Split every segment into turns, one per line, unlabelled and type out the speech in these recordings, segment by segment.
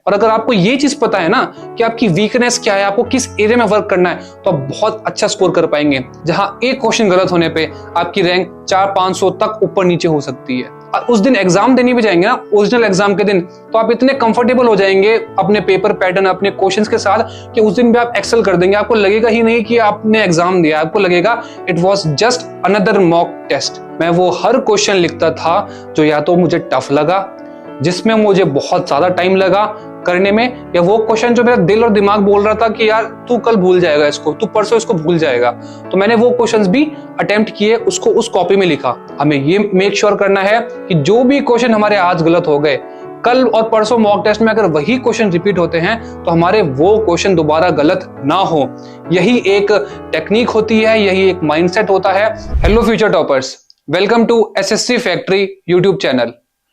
और अगर आपको ये चीज पता है ना कि आपकी वीकनेस क्या है, आपको किस एरिया में वर्क करना है, तो आप बहुत अच्छा स्कोर कर पाएंगे। जहां एक क्वेश्चन गलत होने पे आपकी रैंक 400-500 तक ऊपर नीचे हो सकती है। और उस दिन एग्जाम देने भी जाएंगे ना, ओरिजिनल एग्जाम के दिन, तो आप इतने कंफर्टेबल हो जाएंगे अपने पेपर पैटर्न, अपने क्वेश्चंस के साथ कि उस दिन भी आप एक्सेल कर देंगे। आपको लगेगा ही नहीं कि आपने एग्जाम दिया, आपको लगेगा it was just another mock test. मैं वो हर क्वेश्चन लिखता था जो या तो मुझे टफ लगा, जिसमें मुझे बहुत ज्यादा टाइम लगा करने में, या वो क्वेश्चन जो मेरा दिल और दिमाग बोल रहा था कि यार तू कल भूल जाएगा इसको, तू परसों इसको भूल जाएगा, तो मैंने वो क्वेश्चंस भी अटेम्प्ट किए, उसको उस कॉपी में लिखा। हमें ये मेक श्योर करना है कि जो भी क्वेश्चन हमारे आज गलत हो गए, कल और परसों मॉक टेस्ट में अगर वही क्वेश्चन रिपीट होते हैं तो हमारे वो क्वेश्चन दोबारा गलत ना हो। यही एक टेक्निक होती है, यही एक माइंडसेट होता है। Hello future toppers, welcome to SSC factory YouTube channel.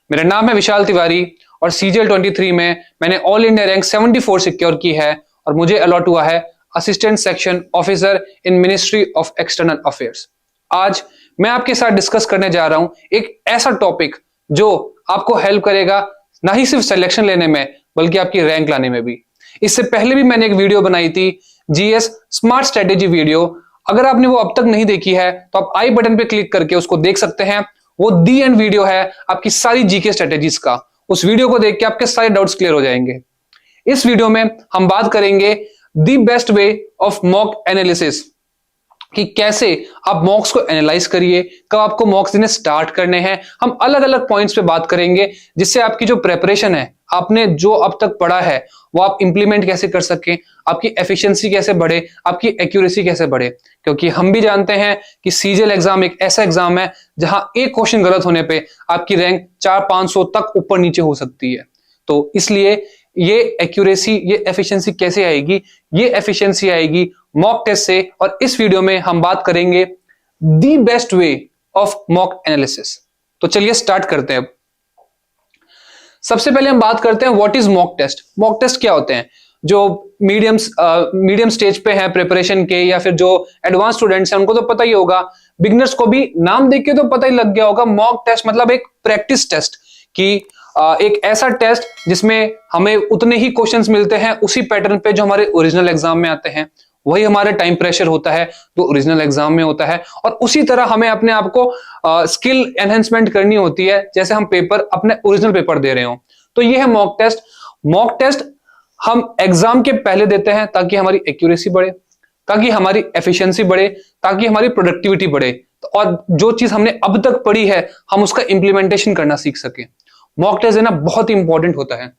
मेरा नाम है विशाल तिवारी और सीजीएल 23 में मैंने ऑल इंडिया रैंक 74 सिक्योर की है और मुझे अलॉट हुआ है assistant section officer in ministry of external affairs. आज मैं आपके साथ डिस्कस करने जा रहा हूं एक ऐसा टॉपिक जो आपको हेल्प करेगा ना ही सिर्फ सिलेक्शन लेने में बल्कि आपकी रैंक लाने में भी। इससे पहले भी मैंने एक वीडियो बनाई थी, जीएस स्मार्ट स्ट्रेटेजी वीडियो। अगर आपने वो अब तक नहीं देखी है तो आप आई बटन पे क्लिक करके उसको देख सकते हैं। वो दी एंड वीडियो है आपकी सारी जीके स्ट्रेटेजीज का। उस वीडियो को देख के आपके सारे डाउट्स क्लियर हो जाएंगे। इस वीडियो में हम बात करेंगे the best way of mock analysis, कि कैसे आप मॉक्स को एनालाइज करिए, कब आपको मॉक्स देने स्टार्ट करने हैं। हम अलग अलग पॉइंट्स पे बात करेंगे जिससे आपकी जो प्रेपरेशन है, आपने जो अब तक पढ़ा है वो आप इंप्लीमेंट कैसे कर सकें, आपकी एफिशिएंसी कैसे बढ़े, आपकी एक्यूरेसी कैसे बढ़े। क्योंकि हम भी जानते हैं कि सीजीएल एग्जाम एक ऐसा एग्जाम है जहां एक क्वेश्चन गलत होने पे आपकी रैंक 400-500 तक ऊपर नीचे हो सकती है। तो इसलिए ये एक्यूरेसी, ये एफिशिएंसी कैसे आएगी? ये एफिशिएंसी आएगी मॉक टेस्ट से। और इस वीडियो में हम बात करेंगे the best way of mock analysis. तो चलिए स्टार्ट करते हैं। सबसे पहले हम बात करते हैं what is mock test. Mock test क्या होते हैं? जो मीडियम स्टेज पे हैं प्रिपरेशन के, या फिर जो एडवांस स्टूडेंट्स हैं उनको तो पता ही होगा, बिगिनर्स को भी नाम देख के तो पता ही लग गया होगा। मॉक टेस्ट मतलब एक प्रैक्टिस टेस्ट, कि एक ऐसा टेस्ट जिसमें हमें उतने ही क्वेश्चंस मिलते हैं उसी पैटर्न पे जो हमारे ओरिजिनल एग्जाम में आते हैं। वही हमारा टाइम प्रेशर होता है जो ओरिजिनल एग्जाम में होता है, और उसी तरह हमें अपने आप को स्किल एनहेंसमेंट करनी होती है जैसे हम पेपर, अपने ओरिजिनल पेपर दे रहे हो। तो ये है मॉक टेस्ट। मॉक टेस्ट हम एग्जाम के पहले देते हैं ताकि हमारी एक्यूरेसी बढ़े, ताकि हमारी एफिशिएंसी बढ़े, ताकि हमारी प्रोडक्टिविटी बढ़े, और जो चीज हमने अब तक पढ़ी है हम उसका इंप्लीमेंटेशन करना सीख सके। मॉक टेस्ट देना बहुत ही इंपॉर्टेंट होता है।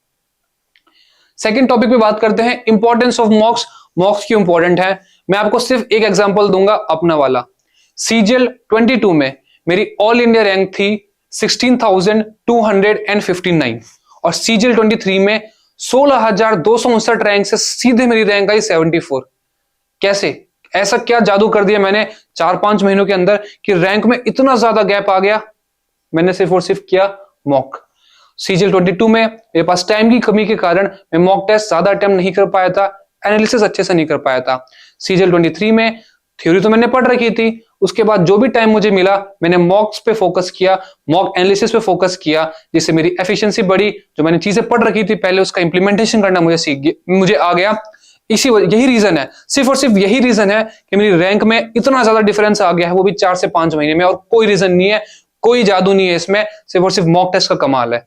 सेकंड टॉपिक पे बात करते हैं इंपॉर्टेंस ऑफ मॉक्स। मॉक्स क्यों इंपॉर्टेंट है? मैं आपको सिर्फ एक एग्जांपल दूंगा अपना वाला। सीजीएल 22 में मेरी ऑल इंडिया रैंक थी 16,259 और सीजीएल 23 में 16,259 रैंक से सीधे मेरी रैंक आई 74। कैसे? ऐसा क्या जादू कर दिया मैंने 4-5 महीनों के अंदर कि रैंक में इतना ज्यादा गैप आ गया? मैंने सिर्फ और सिर्फ किया मॉक। सीजीएल 22 में मेरे पास टाइम की कमी के कारण मैं मॉक टेस्ट ज्यादा अटेम्प्ट नहीं कर पाया था, एनालिसिस अच्छे से नहीं कर पाया था। सीजीएल 23 में थ्योरी तो मैंने पढ़ रखी थी, उसके बाद जो भी टाइम मुझे मिला मैंने मॉक्स पे फोकस किया, मॉक एनालिसिस पे फोकस किया, जिससे मेरी एफिशिएंसी बढ़ी। जो मैंने चीजें पढ़ रखी थी पहले उसका इंप्लीमेंटेशन करना मुझे आ गया। यही रीजन है, सिर्फ और सिर्फ यही रीजन है कि मेरी रैंक में इतना ज्यादा डिफरेंस आ गया है, वो भी 4 से 5 महीने में। और कोई रीजन नहीं है, कोई जादू नहीं है इसमें, सिर्फ और सिर्फ मॉक टेस्ट का कमाल है।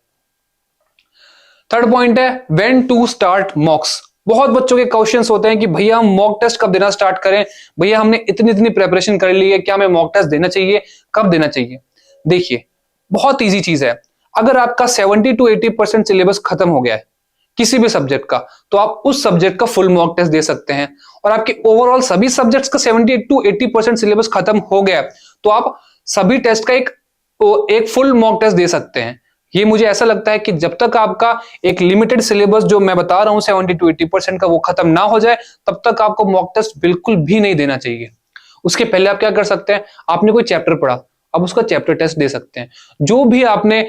थर्ड पॉइंट है व्हेन टू स्टार्ट मॉक्स। बहुत बच्चों के क्वेश्चंस होते हैं कि भैया हम मॉक टेस्ट कब देना स्टार्ट करें, भैया हमने इतनी प्रिपरेशन कर ली है, क्या हमें मॉक टेस्ट देना चाहिए, कब देना चाहिए? देखिए, बहुत इजी चीज है। अगर आपका 70-80% सिलेबस खत्म हो गया है किसी भी सब्जेक्ट का, तो आप उस सब्जेक्ट का फुल मॉक टेस्ट दे सकते हैं। और आपके ओवरऑल सभी सब्जेक्ट्स का 70-80% सिलेबस खत्म हो गया तो आप सभी टेस्ट का एक फुल मॉक टेस्ट दे सकते हैं। ये मुझे ऐसा लगता है कि जब तक आपका एक लिमिटेड सिलेबस जो मैं बता रहा हूं 70-80% का वो खत्म ना हो जाए, तब तक आपको मॉक टेस्ट बिल्कुल भी नहीं देना चाहिए। उसके पहले आप क्या कर सकते हैं? आपने कोई चैप्टर पढ़ा, अब उसका चैप्टर टेस्ट दे सकते हैं। जो भी आपने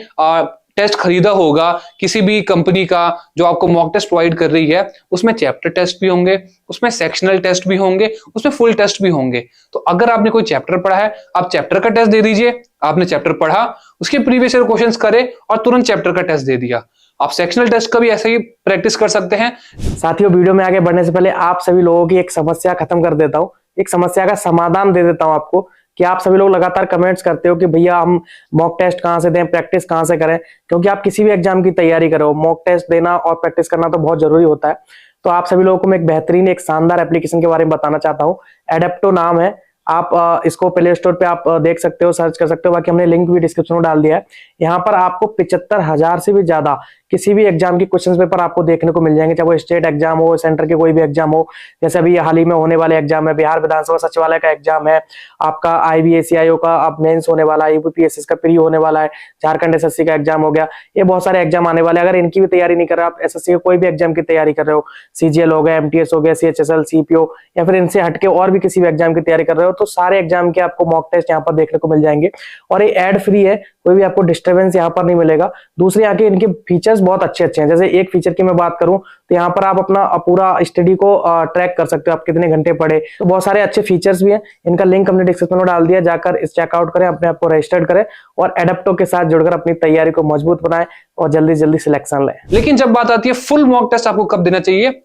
टेस्ट खरीदा होगा किसी भी कंपनी का जो आपको मॉक टेस्ट प्रोवाइड कर रही है, उसमें चैप्टर टेस्ट भी होंगे, उसमें सेक्शनल टेस्ट भी होंगे, उसमें फुल टेस्ट भी होंगे। तो अगर आपने कोई चैप्टर पढ़ा है, आप चैप्टर का टेस्ट दे दीजिए। आपने चैप्टर पढ़ा, उसके प्रीवियस ईयर क्वेश्चंस करे और तुरंत चैप्टर का टेस्ट दे दिया। आप सेक्शनल टेस्ट का भी ऐसे ही प्रैक्टिस कर सकते हैं।
साथियों, वीडियो में आगे बढ़ने से पहले आप सभी लोगों की एक समस्या खत्म कर देता हूँ, एक समस्या का समाधान दे देता हूँ आपको कि आप सभी लोग लगातार कमेंट्स करते हो कि भैया हम मॉक टेस्ट कहाँ से दें, प्रैक्टिस कहाँ से करें। क्योंकि आप किसी भी एग्जाम की तैयारी करो, मॉक टेस्ट देना और प्रैक्टिस करना तो बहुत जरूरी होता है। तो आप सभी लोगों को मैं एक बेहतरीन, एक शानदार एप्लीकेशन के बारे में बताना चाहता हूँ। एडेप्टो नाम है। आप इसको प्ले स्टोर पे आप देख सकते हो, सर्च कर सकते हो। बाकी हमने लिंक भी डिस्क्रिप्शन में डाल दिया है। यहाँ पर आपको 75,000 से भी ज्यादा किसी भी एग्जाम की क्वेश्चन पेपर आपको देखने को मिल जाएंगे, चाहे वो स्टेट एग्जाम हो, सेंटर के कोई भी एग्जाम हो। जैसे अभी हाल ही में होने वाले एग्जाम है, बिहार विधानसभा सचिवालय का एग्जाम है, आपका IBACIO का अब मेंस होने वाला है, UPPSC का प्री होने वाला है, झारखंड SSC का एग्जाम हो गया। ये बहुत सारे एग्जाम आने वाले हैं। अगर इनकी भी तैयारी नहीं कर रहे, आप SSC के कोई भी एग्जाम की तैयारी कर रहे हो, CGL हो गया, MTS हो गया, CHSL, CPO, या फिर इनसे हटके और भी किसी भी एग्जाम की तैयारी कर रहे हो, तो सारे एग्जाम के आपको मॉक टेस्ट यहाँ पर देखने को मिल जाएंगे। और ये एड फ्री है, कोई भी आपको डिस्टर्बेंस यहाँ पर नहीं मिलेगा। दूसरे यहाँ के इनके फीचर्स बहुत अच्छे हैं। जैसे एक फीचर की मैं बात करूं तो यहाँ पर आप अपना पूरा स्टडी को ट्रैक कर सकते हो, आप कितने घंटे पढ़े। तो बहुत सारे अच्छे फीचर्स भी हैं। इनका लिंक हमने डिस्क्रिप्शन में डाल दिया, जाकर इस चेकआउट करें, अपने आप को रजिस्टर्ड करें और एडेप्टो के साथ जुड़कर अपनी तैयारी को मजबूत बनाएं और जल्दी जल्दी सिलेक्शन लें।
लेकिन जब बात आती है फुल मॉक टेस्ट आपको कब देना चाहिए,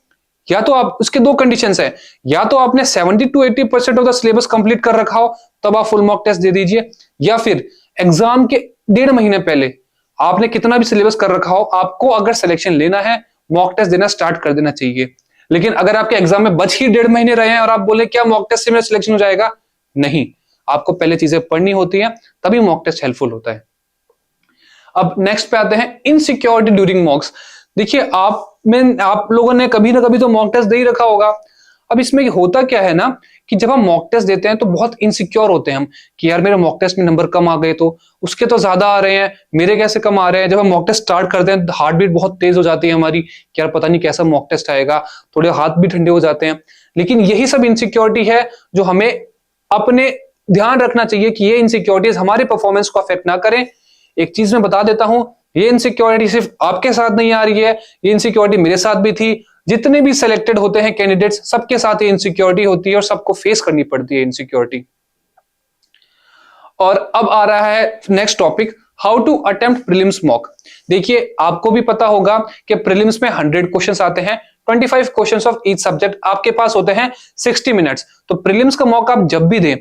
या तो आप उसके दो कंडीशंस है, या तो आपने 70 to 80% of the syllabus complete कर रखा हो तब आप फुल मॉक टेस्ट दे दीजिए, या फिर एग्जाम के 1.5 महीने पहले आपने कितना भी सिलेबस कर रखा हो, आपको अगर सिलेक्शन लेना है मॉक टेस्ट देना स्टार्ट कर देना चाहिए। लेकिन अगर आपके एग्जाम में बच ही 1.5 महीने रहे हैं और आप बोले क्या मॉक टेस्ट से मेरा सिलेक्शन हो जाएगा, नहीं, आपको पहले चीजें पढ़नी होती है, तभी मॉक टेस्ट हेल्पफुल होता है। अब नेक्स्ट पे आते हैं इनसिक्योरिटी ड्यूरिंग मॉक्स। देखिए आप लोगों ने कभी ना कभी तो मॉक टेस्ट दे ही रखा होगा। अब इसमें होता क्या है ना कि जब हम मॉक टेस्ट देते हैं तो बहुत इनसिक्योर होते हैं हम कि यार मेरे मॉक टेस्ट में नंबर कम आ गए, तो उसके तो ज्यादा आ रहे हैं, मेरे कैसे कम आ रहे हैं। जब हम मॉक टेस्ट स्टार्ट करते हैं हार्ट बीट बहुत तेज हो जाती है हमारी कि यार पता नहीं कैसा मॉक टेस्ट आएगा, थोड़े हाथ भी ठंडे हो जाते हैं। लेकिन यही सब इनसिक्योरिटी है जो हमें अपने ध्यान रखना चाहिए कि ये इनसिक्योरिटीज हमारे परफॉर्मेंस को अफेक्ट ना करें। एक चीज मैं बता देता हूं, ये इनसिक्योरिटी सिर्फ आपके साथ नहीं आ रही है, ये इनसिक्योरिटी मेरे साथ भी थी। जितने भी सिलेक्टेड होते हैं कैंडिडेट्स, सबके साथ ये इनसिक्योरिटी होती है और सबको फेस करनी पड़ती है इनसिक्योरिटी। और अब आ रहा है next topic, how to attempt prelims mock. देखिए आपको भी पता होगा कि प्रीलिम्स में 100 क्वेश्चंस आते हैं, 25 क्वेश्चंस ऑफ ईच सब्जेक्ट, आपके पास होते हैं 60 मिनट्स। तो प्रीलिम्स का मॉक आप जब भी दें,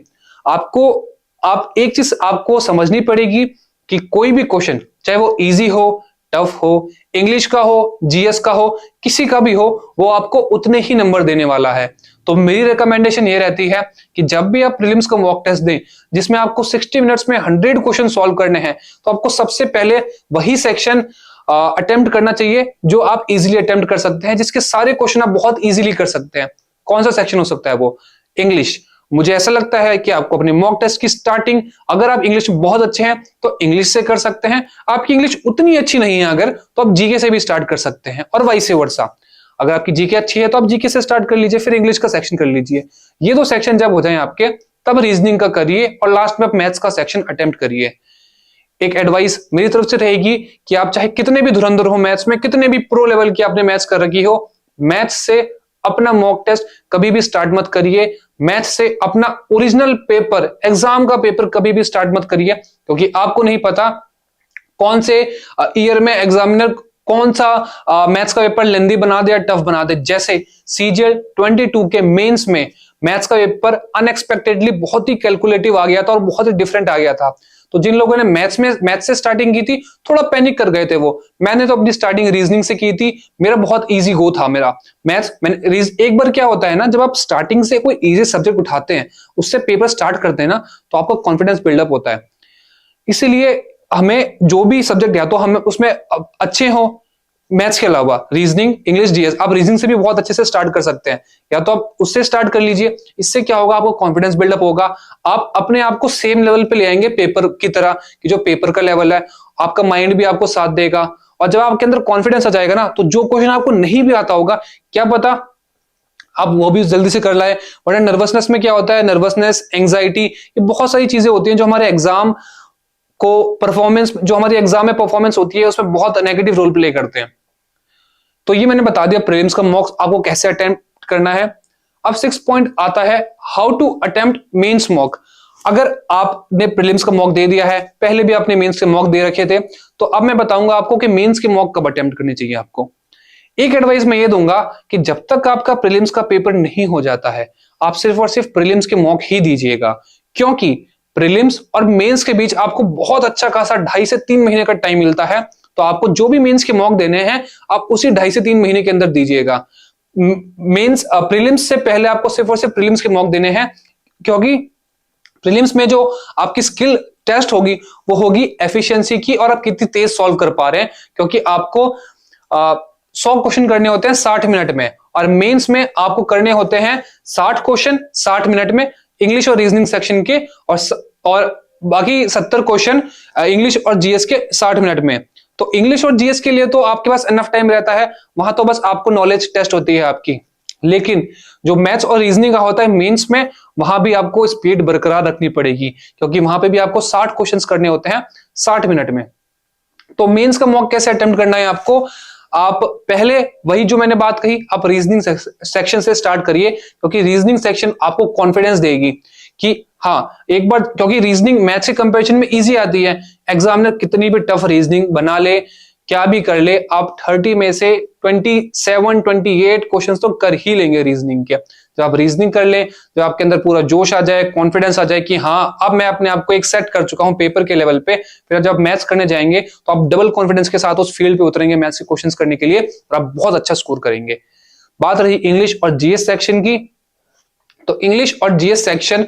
आप एक चीज आपको समझनी पड़ेगी कि कोई भी क्वेश्चन, चाहे वो इजी हो, टफ हो, इंग्लिश का हो, GS का हो, किसी का भी हो, वो आपको उतने ही नंबर देने वाला है। तो मेरी रिकमेंडेशन ये रहती है कि जब भी आप प्रीलिम्स का मॉक टेस्ट दें जिसमें आपको 60 मिनट्स में 100 क्वेश्चन सॉल्व करने हैं, तो आपको सबसे पहले वही सेक्शन अटेम्प्ट करना चाहिए जो आप इजीली अटेम्प्ट कर सकते हैं, जिसके सारे क्वेश्चन आप बहुत इजीली कर सकते हैं। कौन सा सेक्शन हो सकता है वो? इंग्लिश। मुझे ऐसा लगता है कि आपको अपने मॉक टेस्ट की स्टार्टिंग, अगर आप इंग्लिश में बहुत अच्छे हैं तो इंग्लिश से कर सकते हैं। आपकी इंग्लिश उतनी अच्छी नहीं है अगर, तो आप जीके से भी स्टार्ट कर सकते हैं, और वाइस वर्सा। अगर आपकी जीके अच्छी है तो आप जीके से स्टार्ट कर लीजिए, फिर इंग्लिश का सेक्शन कर लीजिए। ये दो सेक्शन जब हो जाए आपके, तब रीजनिंग का करिए और लास्ट में आप मैथ्स का सेक्शन अटेम्प्ट करिए। एक एडवाइस मेरी तरफ से रहेगी कि आप चाहे कितने भी धुरंधर हो मैथ्स में, कितने भी प्रो लेवल की आपने मैथ्स कर रखी हो, मैथ्स से अपना मॉक टेस्ट कभी भी स्टार्ट मत करिए। मैथ्स से अपना ओरिजिनल पेपर, एग्जाम का पेपर कभी भी स्टार्ट मत करिए, क्योंकि आपको नहीं पता कौन से ईयर में एग्जामिनर कौन सा मैथ्स का पेपर लेंदी बना दे या टफ बना दे। जैसे CGL 22 के मेंस में मैथ्स का पेपर अनएक्सपेक्टेडली बहुत ही कैलकुलेटिव आ गया था और बहुत ही डिफरेंट आ गया था। तो जिन लोगों ने मैथ्स से स्टार्टिंग की थी, थोड़ा पैनिक कर गए थे वो। मैंने तो अपनी स्टार्टिंग रीजनिंग से की थी, मेरा बहुत इजी गो था मेरा मैथ्स। एक बार क्या होता है ना, जब आप स्टार्टिंग से कोई इजी सब्जेक्ट उठाते हैं, उससे पेपर स्टार्ट करते हैं ना, तो आपका कॉन्फिडेंस बिल्डअप होता है। इसीलिए हमें जो भी सब्जेक्ट, या तो हम उसमें अच्छे हो, मैथ्स के अलावा रीजनिंग, इंग्लिश, GS, आप रीजनिंग से भी बहुत अच्छे से स्टार्ट कर सकते हैं, या तो आप उससे स्टार्ट कर लीजिए। इससे क्या होगा, आपको कॉन्फिडेंस बिल्डअप होगा, आप अपने आप को सेम लेवल पे ले आएंगे पेपर की तरह, कि जो पेपर का लेवल है, आपका माइंड भी आपको साथ देगा। और जब आपके अंदर कॉन्फिडेंस आ जाएगा ना, तो जो क्वेश्चन आपको नहीं भी आता होगा, क्या पता आप वो भी जल्दी से कर लाए। वरना नर्वसनेस में क्या होता है, नर्वसनेस, एंग्जाइटी, ये बहुत सारी चीजें होती हैं जो हमारे एग्जाम को परफॉर्मेंस, जो हमारी एग्जाम में परफॉर्मेंस होती है, उसमें बहुत नेगेटिव रोल प्ले करते हैं। तो ये मैंने बता दिया प्रीलिम्स का मॉक आपको कैसे अटेम्प्ट करना है। अब 6 पॉइंट आता है, how to attempt mains mock. अगर आपने प्रीलिम्स का मॉक दे दिया है, पहले भी आपने मेंस के मॉक दे रखे थे, तो अब मैं बताऊंगा आपको कि मेंस के मॉक कब अटेम्प्ट करनी चाहिए आपको। एक एडवाइस मैं ये दूंगा कि जब तक आपका प्रीलिम्स का पेपर नहीं हो जाता है, आप सिर्फ और सिर्फ प्रीलिम्स के मॉक ही दीजिएगा, क्योंकि प्रीलिम्स और मेंस के बीच आपको बहुत अच्छा खासा 2.5 से 3 महीने का टाइम मिलता है। तो आपको जो भी मेंस के मॉक देने हैं, आप उसी 2.5 से 3 महीने के अंदर दीजिएगा। मेंस प्रीलिम्स से पहले आपको सिर्फ और सिर्फ प्रीलिम्स के मॉक देने हैं, क्योंकि प्रीलिम्स में जो आपकी स्किल टेस्ट होगी वो होगी एफिशिएंसी की, और आप कितनी तेज सॉल्व कर पा रहे हैं, क्योंकि आपको 100 क्वेश्चन करने होते हैं 60 मिनट में, और मेंस में आपको करने होते हैं 60 क्वेश्चन 60 मिनट में, इंग्लिश और रीजनिंग सेक्शन के, और बाकी 70 क्वेश्चन इंग्लिश और जीएस के 60 मिनट में। तो इंग्लिश और जीएस के लिए तो आपके पास इनफ टाइम रहता है, वहां तो बस आपको नॉलेज टेस्ट होती है आपकी। लेकिन जो मैथ्स और रीजनिंग का होता है मेंस में, वहां भी आपको स्पीड बरकरार रखनी पड़ेगी, क्योंकि वहां पे भी आपको 60 क्वेश्चंस करने होते हैं 60 मिनट में। तो मेंस का मॉक कैसे अटेम्प्ट करना है आपको, आप पहले वही जो मैंने बात कही, आप रीजनिंग सेक्शन से स्टार्ट करिए, क्योंकि रीजनिंग सेक्शन आपको कॉन्फिडेंस देगी कि हाँ, एक बार, क्योंकि रीजनिंग मैथ्स के कंपैरिजन में इजी आती है। एग्जामिनर कितनी भी टफ रीजनिंग बना ले, क्या भी कर ले, आप 30 में से 27-28 क्वेश्चंस तो कर ही लेंगे रीजनिंग के। जब आप रीजनिंग कर ले, जब आपके अंदर पूरा जोश आ जाए, कॉन्फिडेंस आ जाए कि हाँ, अब मैं अपने आप को एक सेट कर चुका हूं पेपर के लेवल पे, फिर जब मैथ्स करने जाएंगे तो आप डबल कॉन्फिडेंस के साथ उस फील्ड पे उतरेंगे मैथ्स के क्वेश्चंस करने के लिए, और आप बहुत अच्छा स्कोर करेंगे। बात रही इंग्लिश और जीएस सेक्शन की, तो इंग्लिश और जीएस सेक्शन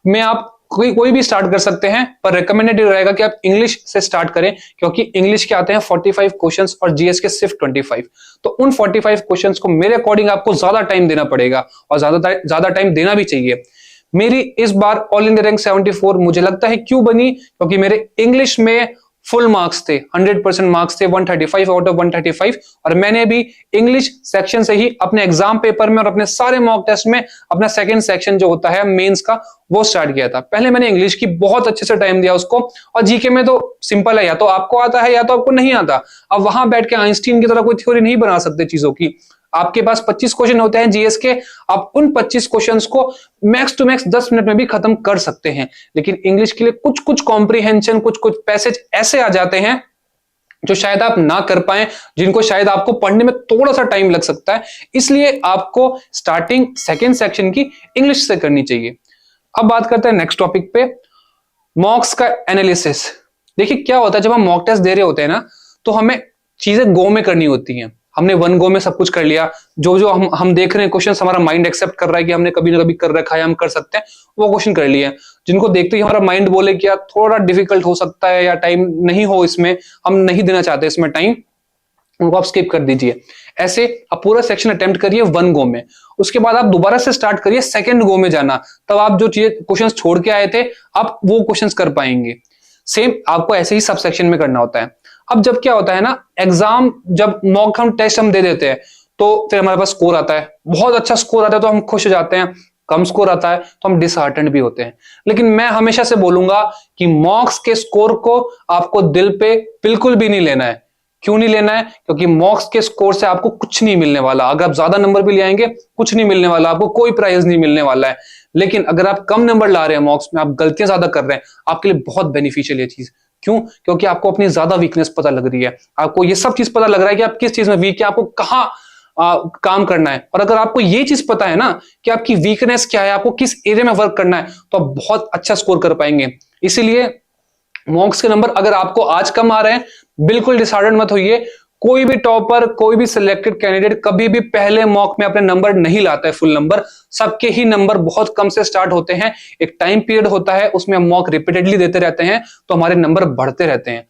में आप कोई भी स्टार्ट कर सकते हैं, पर रिकमेंडेड रहेगा कि आप इंग्लिश से स्टार्ट करें, क्योंकि इंग्लिश के आते हैं 45 क्वेश्चंस और जीएस के सिर्फ 25। तो उन 45 क्वेश्चंस को मेरे अकॉर्डिंग आपको ज्यादा टाइम देना पड़ेगा, और ज्यादा टाइम देना भी चाहिए। मेरी इस बार ऑल इंडिया रैंक 74 मुझे लगता है क्यों बनी, क्योंकि मेरे इंग्लिश में फुल मार्क्स थे, 100% मार्क्स थे, 135 आउट ऑफ 135, और मैंने भी इंग्लिश सेक्शन से ही अपने एग्जाम पेपर में और अपने सारे मॉक टेस्ट में अपना सेकंड सेक्शन जो होता है मेंस का, वो स्टार्ट किया था। पहले मैंने इंग्लिश की बहुत अच्छे से टाइम दिया उसको, और जीके में तो सिंपल है, या तो आपको आता है या तो आपको नहीं आता। अब वहां बैठ के आइंस्टीन की तरह कोई थ्योरी नहीं बना सकते चीजों की। आपके पास 25 क्वेश्चन होते हैं जीएस के, आप उन 25 क्वेश्चंस को मैक्स टू मैक्स 10 मिनट में भी खत्म कर सकते हैं। लेकिन इंग्लिश के लिए कुछ कुछ कॉम्प्रिहेंशन, कुछ कुछ पैसेज ऐसे आ जाते हैं जो शायद आप ना कर पाए, जिनको शायद आपको पढ़ने में थोड़ा सा टाइम लग सकता है। इसलिए आपको स्टार्टिंग सेकेंड सेक्शन की इंग्लिश से करनी चाहिए। अब बात करते हैं नेक्स्ट टॉपिक पे, मॉक्स का एनालिसिस। देखिए क्या होता है, जब हम मॉक टेस्ट दे रहे होते हैं ना, तो हमें चीजें गो में करनी होती हैं। हमने वन गो में सब कुछ कर लिया, जो जो हम देख रहे हैं क्वेश्चन, हमारा माइंड एक्सेप्ट कर रहा है कि हमने कभी ना कभी कर रखा है, हम कर सकते हैं, वो क्वेश्चन कर लिए। जिनको देखते ही हमारा माइंड बोले कि यार थोड़ा डिफिकल्ट हो सकता है, या टाइम नहीं हो इसमें, हम नहीं देना चाहते इसमें टाइम, उनको आप स्किप कर दीजिए। ऐसे आप पूरा सेक्शन अटेम्प्ट करिए वन गो में, उसके बाद आप दोबारा से स्टार्ट करिए सेकंड गो में जाना, तब आप जो चीजें क्वेश्चंस छोड़ के आए थे, आप वो क्वेश्चंस कर पाएंगे। सेम आपको ऐसे ही सब सेक्शन में करना होता है। अब जब क्या होता है ना, एग्जाम जब मॉक हम टेस्ट हम दे देते हैं, तो फिर हमारे पास स्कोर आता है, बहुत अच्छा स्कोर आता है तो हम खुश हो जाते हैं, कम स्कोर आता है तो हम डिसहार्टेंड भी होते हैं। लेकिन मैं हमेशा से बोलूंगा कि मॉक्स के स्कोर को आपको दिल पे बिल्कुल भी नहीं लेना है। क्यों नहीं लेना है? क्योंकि मॉक्स के स्कोर से आपको कुछ नहीं मिलने वाला। अगर आप ज्यादा नंबर भी ले आएंगे, कुछ नहीं मिलने वाला, आपको कोई प्राइज नहीं मिलने वाला है। लेकिन अगर आप कम नंबर ला रहे हैं मॉक्स में, आप गलतियां ज्यादा कर रहे हैं, आपके लिए बहुत बेनिफिशियल ये चीज। क्यों? क्योंकि आपको अपनी ज्यादा वीकनेस पता लग रही है, आपको ये सब चीज पता लग रहा है कि आप किस चीज में वीक है, आपको कहाँ काम करना है। और अगर आपको ये चीज पता है ना कि आपकी वीकनेस क्या है, आपको किस एरिया में वर्क करना है, तो आप बहुत अच्छा स्कोर कर पाएंगे। इसीलिए मॉक्स के नंबर अगर आपको आज कम आ रहे हैं, बिल्कुल डिसहार्टेंड मत होइए। कोई भी टॉपर, कोई भी सिलेक्टेड कैंडिडेट कभी भी पहले मॉक में अपने नंबर नहीं लाता है फुल नंबर। सबके ही नंबर बहुत कम से स्टार्ट होते हैं। एक टाइम पीरियड होता है, उसमें हम मॉक रिपीटेडली देते रहते हैं, तो हमारे नंबर बढ़ते रहते हैं।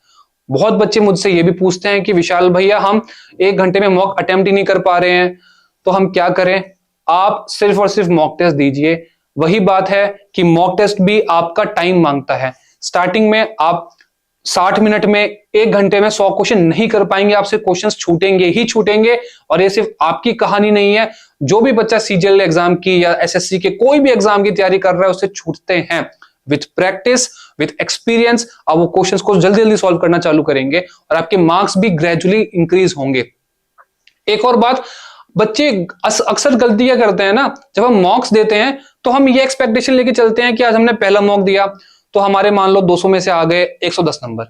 बहुत बच्चे मुझसे ये भी पूछते हैं कि विशाल भैया, हम 1 घंटे में मॉक अटेम्प्ट ही नहीं कर पा रहे हैं, तो हम क्या करें? आप सिर्फ और सिर्फ मॉक टेस्ट दीजिए। वही बात है कि मॉक टेस्ट भी आपका टाइम मांगता है। स्टार्टिंग में आप 60 मिनट में, 1 घंटे में 100 क्वेश्चन नहीं कर पाएंगे, आपसे क्वेश्चंस छूटेंगे ही छूटेंगे। और ये सिर्फ आपकी कहानी नहीं है, जो भी बच्चा सीजीएल एग्जाम की या एसएससी के कोई भी एग्जाम की तैयारी कर रहा है, उससे छूटते हैं। विथ प्रैक्टिस, विथ एक्सपीरियंस, आप वो क्वेश्चंस को जल्दी जल्दी सॉल्व करना चालू करेंगे और आपके मार्क्स भी ग्रेजुअली इंक्रीज होंगे। एक और बात, बच्चे अक्सर गलती क्या करते हैं ना, जब हम मॉक्स देते हैं तो हम ये एक्सपेक्टेशन लेके चलते हैं कि आज हमने पहला मॉक दिया तो हमारे मान लो 200 में से आ गए 110 नंबर,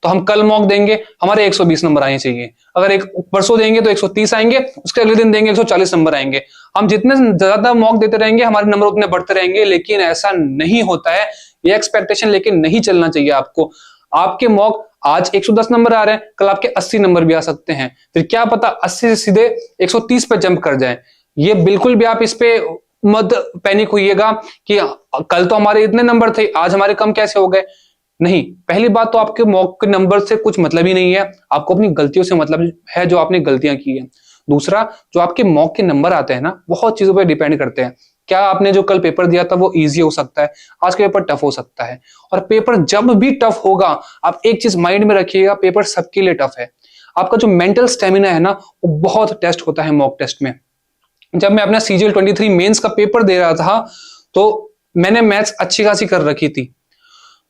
तो हम कल मॉक देंगे हमारे 120 नंबर आने चाहिए, अगर एक परसों देंगे तो 130 आएंगे, उसके अगले दिन देंगे 140 नंबर आएंगे। हम जितने ज्यादा मॉक देते रहेंगे हमारे नंबर उतने बढ़ते रहेंगे, लेकिन ऐसा नहीं होता है। ये एक्सपेक्टेशन लेके नहीं चलना चाहिए आपको। आपके मॉक आज 110 नंबर आ रहे हैं, कल आपके 80 नंबर भी आ सकते हैं, फिर क्या पता 80 से सीधे 130 पे जंप कर जाएं। ये बिल्कुल भी आप इस पे मत पैनिक होइएगा कि कल तो हमारे इतने नंबर थे आज हमारे कम कैसे हो गए। नहीं, पहली बात तो आपके मॉक के नंबर से कुछ मतलब ही नहीं है, आपको अपनी गलतियों से मतलब है जो आपने गलतियां की है। दूसरा, जो आपके मॉक के नंबर आते हैं ना, बहुत चीजों पर डिपेंड करते हैं। क्या आपने जो कल पेपर दिया था वो इजी हो सकता है, आज का पेपर टफ हो सकता है। और पेपर जब भी टफ होगा, आप एक चीज माइंड में रखिएगा, पेपर सबके लिए टफ है। आपका जो मेंटल स्टेमिना है ना, वो बहुत टेस्ट होता है मॉक टेस्ट में। जब मैं अपना CGL 23 मेंस का पेपर दे रहा था तो मैंने मैथ्स अच्छी खासी कर रखी थी।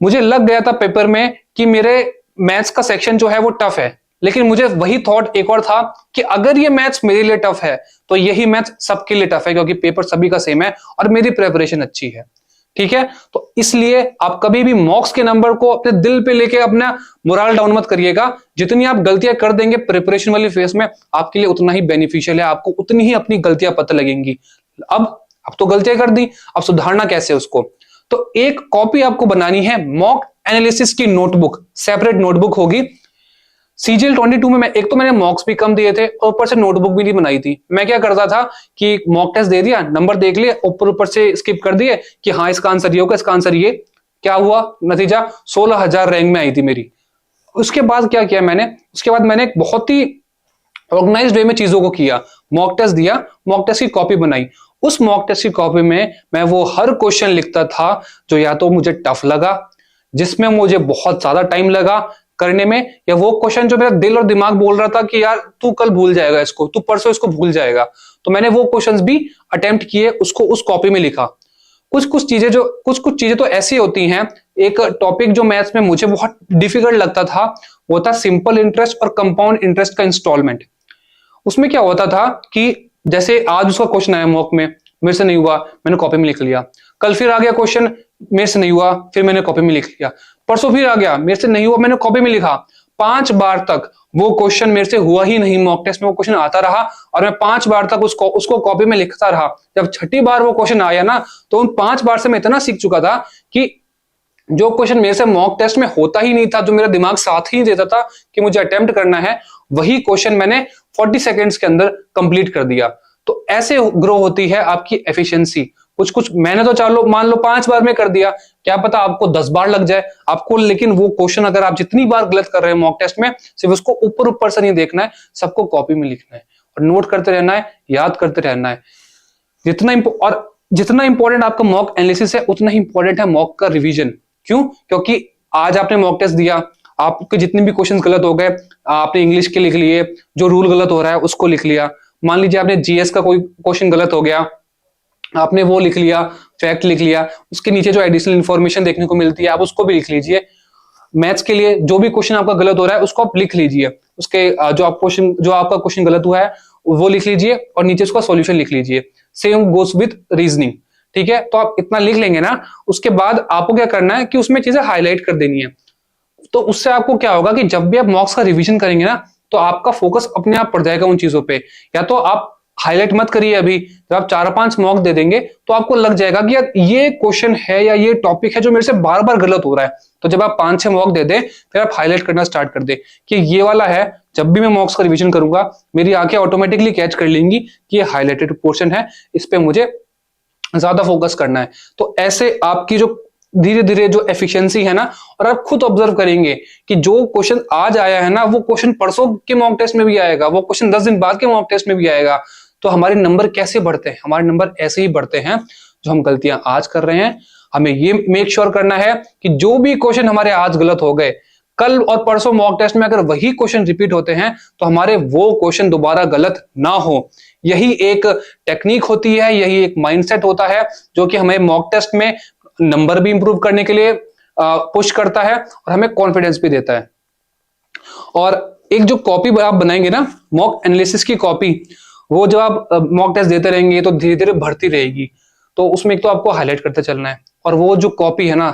मुझे लग गया था पेपर में कि मेरे मैथ्स का सेक्शन जो है वो टफ है, लेकिन मुझे वही थॉट एक और था कि अगर ये मैथ्स मेरे लिए टफ है तो यही मैथ्स सबके लिए टफ है, क्योंकि पेपर सभी का सेम है और मेरी प्रिपरेशन अच्छी है। ठीक है, तो इसलिए आप कभी भी मॉक्स के नंबर को अपने दिल पे लेके अपना मोरल डाउन मत करिएगा। जितनी आप गलतियां कर देंगे प्रिपरेशन वाली फेज में, आपके लिए उतना ही बेनिफिशियल है, आपको उतनी ही अपनी गलतियां पता लगेंगी। अब तो गलतियां कर दी, अब सुधारना कैसे उसको। तो एक कॉपी आपको बनानी है मॉक एनालिसिस की नोटबुक, सेपरेट नोटबुक होगी। CGL 22 में मैंने मॉक्स भी कम दिए थे और ऊपर से नोटबुक भी नहीं बनाई थी। मैं क्या करता था कि मॉक टेस्ट दे दिया, नंबर देख लिए, ऊपर से स्किप कर दिए कि हाँ इसका आंसर ये होगा, इसका आंसर ये। क्या हुआ नतीजा? 16,000 रैंक में आई थी मेरी। उसके बाद क्या किया मैंने, उसके बाद मैंने एक बहुत ही ऑर्गेनाइज्ड वे में चीजों को किया। मॉक टेस्ट दिया, मॉक टेस्ट की कॉपी बनाई। उस मॉक टेस्ट की कॉपी में मैं वो हर क्वेश्चन लिखता था जो या तो मुझे टफ लगा, जिसमें मुझे बहुत ज्यादा टाइम लगा करने में, या वो क्वेश्चन जो मेरा दिल और दिमाग बोल रहा था कि यार तू कल भूल जाएगा इसको, तू परसों इसको भूल जाएगा। तो मैंने वो क्वेश्चंस भी अटेम्प्ट किए, उसको उस कॉपी में लिखा। कुछ चीजें तो ऐसी होती हैं। एक टॉपिक जो मैथ्स में मुझे बहुत डिफिकल्ट लगता था वो था सिंपल इंटरेस्ट और कंपाउंड इंटरेस्ट का इंस्टॉलमेंट। उसमें क्या होता था कि जैसे आज उसका क्वेश्चन आया मॉक में, मेरे से नहीं हुआ, मैंने कॉपी में लिख लिया। कल फिर आ गया क्वेश्चन, मेरे से नहीं हुआ, फिर मैंने कॉपी में लिख लिया। परसों फिर आ गया, मेरे से नहीं हुआ, मैंने कॉपी में लिखा। 5 बार तक वो क्वेश्चन मेरे से हुआ ही नहीं, मॉक टेस्ट में वो क्वेश्चन आता रहा और मैं 5 बार तक उसको कॉपी में लिखता रहा। जब छठी बार वो क्वेश्चन आया ना, तो उन 5 बार से मैं इतना सीख चुका था कि जो क्वेश्चन मेरे से मॉक टेस्ट में होता ही नहीं था, जो मेरा दिमाग साथ ही देता था कि मुझे अटेम्प्ट करना है, वही क्वेश्चन मैंने 40 सेकेंड्स के अंदर कंप्लीट कर दिया। तो ऐसे ग्रो होती है आपकी एफिशिएंसी। कुछ मैंने तो चलो मान लो 5 बार में कर दिया, क्या पता आपको 10 बार लग जाए आपको। लेकिन वो क्वेश्चन अगर आप जितनी बार गलत कर रहे हैं मॉक टेस्ट में, सिर्फ उसको ऊपर से नहीं देखना है, सबको कॉपी में लिखना है और नोट करते रहना है, याद करते रहना है। जितना इंपॉर्टेंट आपका मॉक एनालिसिस है, उतना ही इंपॉर्टेंट है मॉक का रिवीजन। क्यों? क्योंकि आज आपने मॉक टेस्ट दिया, आपके जितने भी क्वेश्चन गलत हो गए, आपने इंग्लिश के लिख लिए, जो रूल गलत हो रहा है उसको लिख लिया। मान लीजिए आपने जीएस का कोई क्वेश्चन गलत हो गया, आपने वो लिख लिया, फैक्ट लिख लिया, उसके नीचे जो एडिशनल इंफॉर्मेशन देखने को मिलती है आप उसको भी लिख लीजिए। मैथ्स के लिए जो भी क्वेश्चन आपका गलत हो रहा है उसको आप लिख लीजिए, उसके जो आपका क्वेश्चन गलत हुआ है वो लिख लीजिए और नीचे उसका सॉल्यूशन लिख लीजिए। Same goes with reasoning. ठीक है, तो आप इतना लिख लेंगे ना, उसके बाद आपको क्या करना है कि उसमें चीजें हाईलाइट कर देनी है। तो उससे आपको क्या होगा कि जब भी आप मॉक्स का रिवीजन करेंगे ना, तो आपका फोकस अपने आप पड़ जाएगा उन चीजों पे। या तो आप हाईलाइट मत करिए, अभी जब आप 4-5 मॉक दे देंगे तो आपको लग जाएगा कि यार ये क्वेश्चन है या ये टॉपिक है जो मेरे से बार बार गलत हो रहा है। तो जब आप 5-6 मॉक दे दें, फिर आप हाईलाइट करना स्टार्ट कर दे कि ये वाला है, जब भी मैं मॉक्स का रिवीजन करूंगा मेरी आंखें ऑटोमेटिकली कैच कर लेंगी कि ये हाईलाइटेड पोर्शन है, इस पे मुझे ज्यादा फोकस करना है। तो ऐसे आपकी जो धीरे धीरे जो एफिशिएंसी है ना, और आप खुद ऑब्जर्व करेंगे कि जो क्वेश्चन आज आया है ना, वो क्वेश्चन परसों के मॉक टेस्ट में भी आएगा, वो क्वेश्चन 10 दिन बाद के मॉक टेस्ट में भी आएगा। तो हमारे नंबर कैसे बढ़ते हैं? हमारे नंबर ऐसे ही बढ़ते हैं। जो हम गलतियां आज कर रहे हैं, हमें ये मेक श्योर करना है कि जो भी क्वेश्चन हमारे आज गलत हो गए, कल और परसों मॉक टेस्ट में अगर वही क्वेश्चन रिपीट होते हैं तो हमारे वो क्वेश्चन दोबारा गलत ना हो। यही एक टेक्निक होती है, यही एक माइंडसेट होता है जो कि हमें मॉक टेस्ट में नंबर भी इंप्रूव करने के लिए पुश करता है और हमें कॉन्फिडेंस भी देता है। और एक जो कॉपी आप बनाएंगे ना, मॉक एनालिसिस की कॉपी, वो जब आप मॉक टेस्ट देते रहेंगे तो धीरे धीरे बढ़ती रहेगी। तो उसमें एक तो आपको हाईलाइट करते चलना है, और वो जो कॉपी है ना,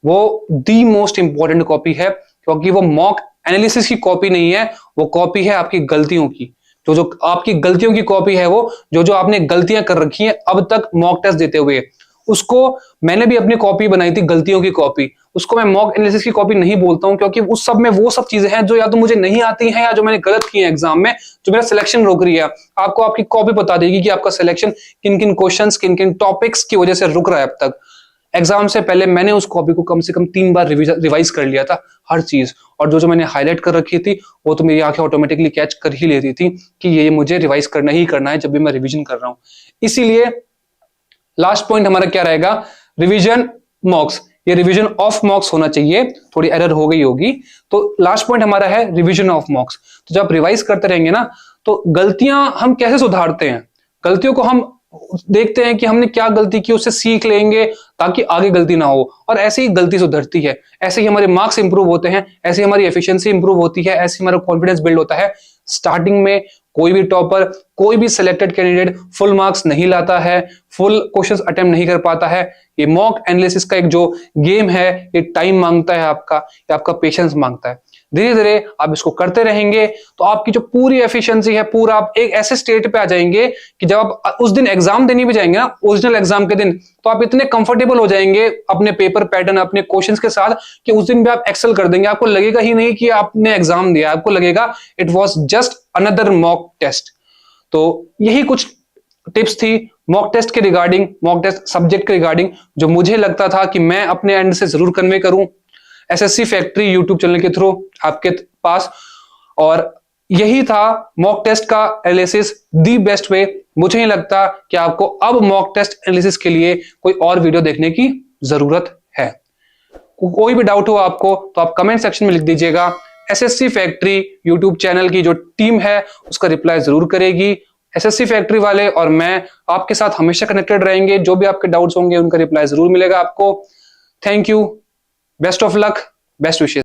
वो दी मोस्ट इंपॉर्टेंट कॉपी है, क्योंकि वो मॉक एनालिसिस की कॉपी नहीं है, वो कॉपी है आपकी गलतियों की। जो जो आपकी गलतियों की कॉपी है, वो जो जो आपने गलतियां कर रखी हैं अब तक मॉक टेस्ट देते हुए, उसको मैंने भी अपनी कॉपी बनाई थी, गलतियों की कॉपी। उसको मैं मॉक एनालिसिस की कॉपी नहीं बोलता हूं, क्योंकि उस सब में वो सब चीजें हैं जो या तो मुझे नहीं आती हैं या जो मैंने गलत की है एग्जाम में, जो मेरा सिलेक्शन रोक रही है। आपको आपकी कॉपी बता देगी कि आपका सिलेक्शन किन किन क्वेश्चंस, किन किन टॉपिक्स की वजह से रुक रहा है अब तक। एग्जाम से पहले मैंने उस कॉपी को कम से कम 3 बार रिवाइज कर लिया था, हर चीज। और जो जो मैंने हाईलाइट कर रखी थी, वो तो मेरी आंखें ऑटोमेटिकली कैच कर ही लेती थी कि ये मुझे रिवाइज करना ही करना है जब भी मैं रिवीजन कर रहा हूं। इसीलिए लास्ट पॉइंट हमारा क्या रहेगा, रिवीजन मॉक्स। ये रिवीजन ऑफ मॉक्स होना चाहिए, थोड़ी एरर हो गई होगी। तो लास्ट पॉइंट हमारा है रिवीजन ऑफ मॉक्स। तो जब आप रिवाइज करते रहेंगे ना, तो गलतियां हम कैसे सुधारते हैं, गलतियों को हम देखते हैं कि हमने क्या गलती की, उससे सीख लेंगे ताकि आगे गलती ना हो, और ऐसे ही गलती सुधरती है, ऐसे ही हमारे मार्क्स इंप्रूव होते हैं, ऐसे ही हमारी एफिशिएंसी इंप्रूव होती है, ऐसे हमारा कॉन्फिडेंस बिल्ड होता है। स्टार्टिंग में कोई भी टॉपर, कोई भी सिलेक्टेड कैंडिडेट फुल मार्क्स नहीं लाता है, फुल क्वेश्चंस अटेम्प्ट नहीं कर पाता है। ये मॉक एनालिसिस का एक जो गेम है, ये टाइम मांगता है आपका, ये आपका पेशेंस मांगता है। धीरे धीरे आप इसको करते रहेंगे तो आपकी जो पूरी एफिशिएंसी है, पूरा आप एक ऐसे स्टेट पे आ जाएंगे कि जब आप उस दिन एग्जाम देने भी जाएंगे ना, ओरिजिनल एग्जाम के दिन, तो आप इतने कंफर्टेबल हो जाएंगे अपने पेपर पैटर्न, अपने क्वेश्चंस के साथ, कि उस दिन भी आप एक्सेल कर देंगे। आपको लगेगा ही नहीं कि आपने एग्जाम दिया, आपको लगेगा it was just another mock test. तो यही कुछ टिप्स थी मॉक टेस्ट के रिगार्डिंग, मॉक टेस्ट सब्जेक्ट के रिगार्डिंग, जो मुझे लगता था कि मैं अपने एंड से जरूर कन्वे करूं एसएससी फैक्ट्री यूट्यूब चैनल के थ्रू आपके पास। और यही था मॉक टेस्ट का एनालिसिस दी बेस्ट वे। मुझे नहीं लगता कि आपको अब मॉक टेस्ट एनालिसिस के लिए कोई और वीडियो देखने की जरूरत है। कोई भी डाउट हो आपको तो आप कमेंट सेक्शन में लिख दीजिएगा। एसएससी फैक्ट्री यूट्यूब चैनल की जो टीम है उसका रिप्लाई जरूर करेगी। एसएससी फैक्ट्री वाले और मैं आपके साथ हमेशा कनेक्टेड रहेंगे, जो भी आपके डाउट्स होंगे उनका रिप्लाई जरूर मिलेगा आपको। Thank you, best of luck, best wishes.